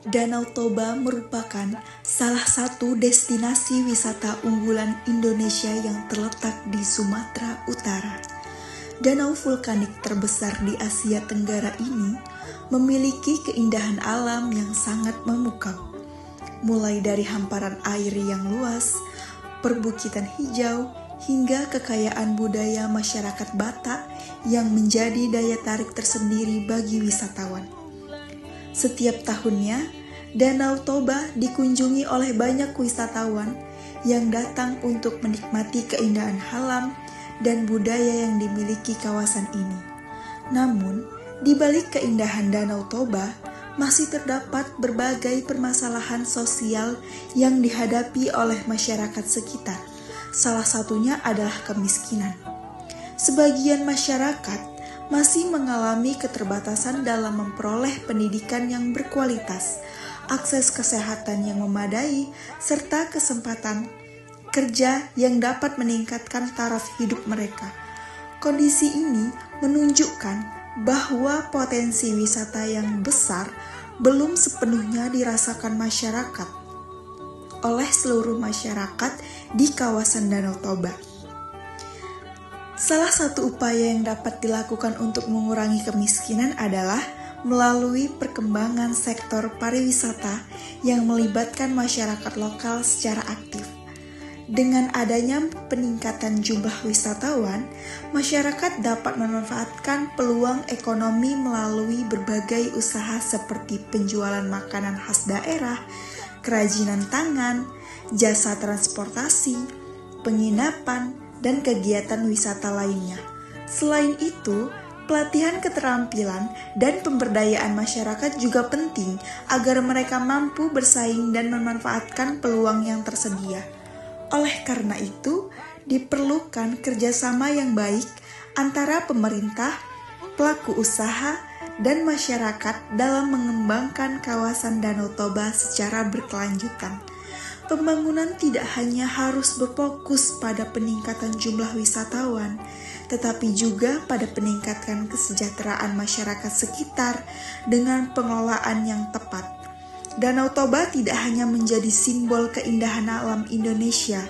Danau Toba merupakan salah satu destinasi wisata unggulan Indonesia yang terletak di Sumatera Utara. Danau vulkanik terbesar di Asia Tenggara ini memiliki keindahan alam yang sangat memukau. Mulai dari hamparan air yang luas, perbukitan hijau, hingga kekayaan budaya masyarakat Batak yang menjadi daya tarik tersendiri bagi wisatawan. Setiap tahunnya, Danau Toba dikunjungi oleh banyak wisatawan yang datang untuk menikmati keindahan alam dan budaya yang dimiliki kawasan ini. Namun, di balik keindahan Danau Toba, masih terdapat berbagai permasalahan sosial yang dihadapi oleh masyarakat sekitar. Salah satunya adalah kemiskinan. Sebagian masyarakat masih mengalami keterbatasan dalam memperoleh pendidikan yang berkualitas, akses kesehatan yang memadai, serta kesempatan kerja yang dapat meningkatkan taraf hidup mereka. Kondisi ini menunjukkan bahwa potensi wisata yang besar belum sepenuhnya dirasakan masyarakat oleh seluruh masyarakat di kawasan Danau Toba. Salah satu upaya yang dapat dilakukan untuk mengurangi kemiskinan adalah melalui perkembangan sektor pariwisata yang melibatkan masyarakat lokal secara aktif. Dengan adanya peningkatan jumlah wisatawan, masyarakat dapat memanfaatkan peluang ekonomi melalui berbagai usaha seperti penjualan makanan khas daerah, kerajinan tangan, jasa transportasi, penginapan, dan kegiatan wisata lainnya. Selain itu, pelatihan keterampilan dan pemberdayaan masyarakat juga penting agar mereka mampu bersaing dan memanfaatkan peluang yang tersedia. Oleh karena itu, diperlukan kerjasama yang baik antara pemerintah, pelaku usaha, dan masyarakat dalam mengembangkan kawasan Danau Toba secara berkelanjutan. Pembangunan tidak hanya harus berfokus pada peningkatan jumlah wisatawan, tetapi juga pada peningkatan kesejahteraan masyarakat sekitar dengan pengelolaan yang tepat. Danau Toba tidak hanya menjadi simbol keindahan alam Indonesia,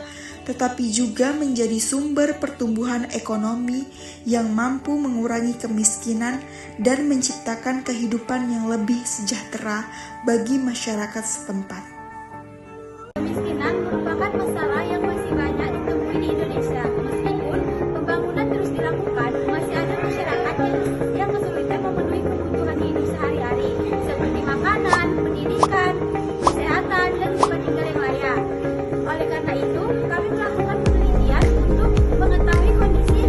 tetapi juga menjadi sumber pertumbuhan ekonomi yang mampu mengurangi kemiskinan dan menciptakan kehidupan yang lebih sejahtera bagi masyarakat setempat. Kemiskinan merupakan masalah yang masih banyak ditemui di Indonesia. Meskipun pembangunan terus dilakukan, masih ada masyarakat yang kesulitan memenuhi kebutuhan hidup sehari-hari, seperti makanan, pendidikan, kesehatan, dan tempat tinggal yang layak. Oleh karena itu, kami melakukan penelitian untuk mengetahui kondisi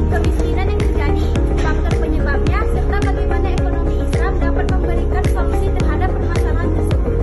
kemiskinan yang terjadi, faktor penyebabnya, serta bagaimana ekonomi Islam dapat memberikan solusi terhadap permasalahan tersebut.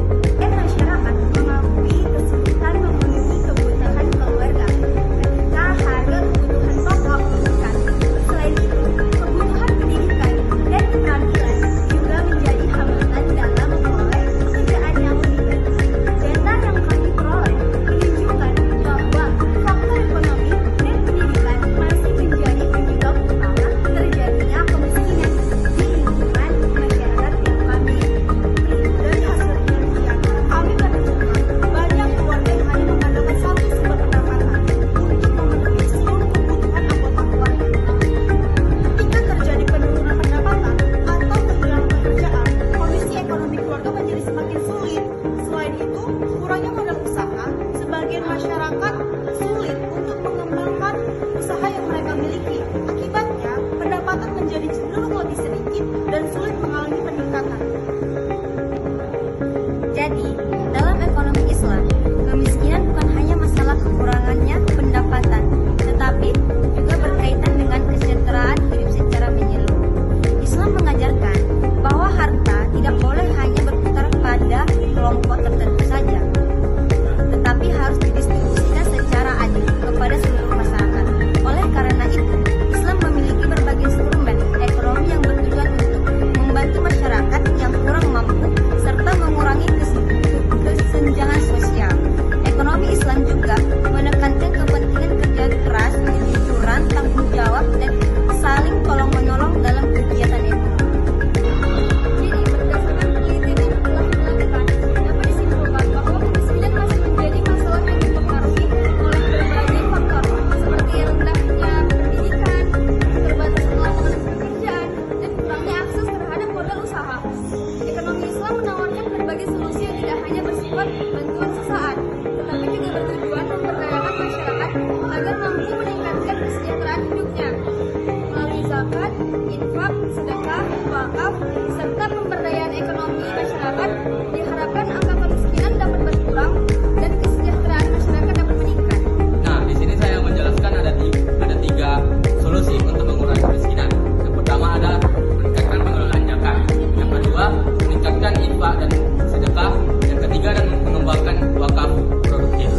Diharapkan angka kemiskinan dapat berkurang dan kesejahteraan masyarakat dapat meningkat. Nah, di sini saya menjelaskan ada tiga solusi untuk mengurangi kemiskinan. Yang pertama adalah meningkatkan pengelolaan zakat. Yang kedua, meningkatkan infak dan sedekah. Yang ketiga, dan mengembangkan wakaf produktif.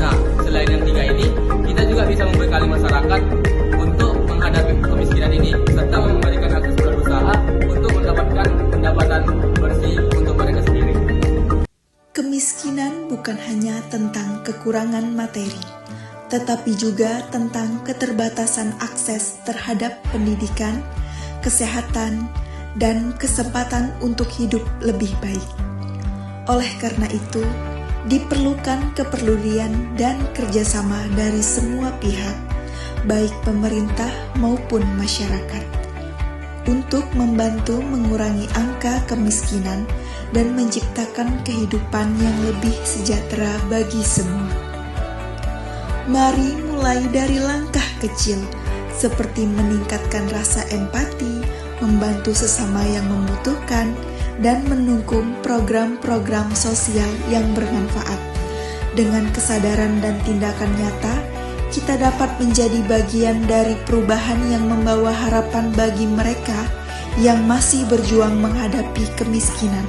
Nah, selain yang tiga ini, kita juga bisa membekali masyarakat untuk menghadapi kemiskinan ini, serta memberikan akses berusaha untuk mendapatkan pendapatan bersih untuk mereka sendiri. Kemiskinan bukan hanya tentang kekurangan materi, tetapi juga tentang keterbatasan akses terhadap pendidikan, kesehatan, dan kesempatan untuk hidup lebih baik. Oleh karena itu, diperlukan kepedulian dan kerjasama dari semua pihak, baik pemerintah maupun masyarakat, untuk membantu mengurangi angka kemiskinan dan menciptakan kehidupan yang lebih sejahtera bagi semua. Mari mulai dari langkah kecil, seperti meningkatkan rasa empati, membantu sesama yang membutuhkan, dan mendukung program-program sosial yang bermanfaat. Dengan kesadaran dan tindakan nyata, kita dapat menjadi bagian dari perubahan yang membawa harapan bagi mereka yang masih berjuang menghadapi kemiskinan.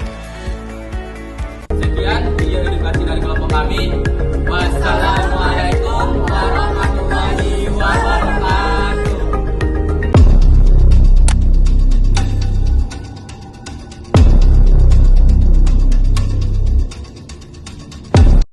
Sekian video edukasi dari kelompok kami.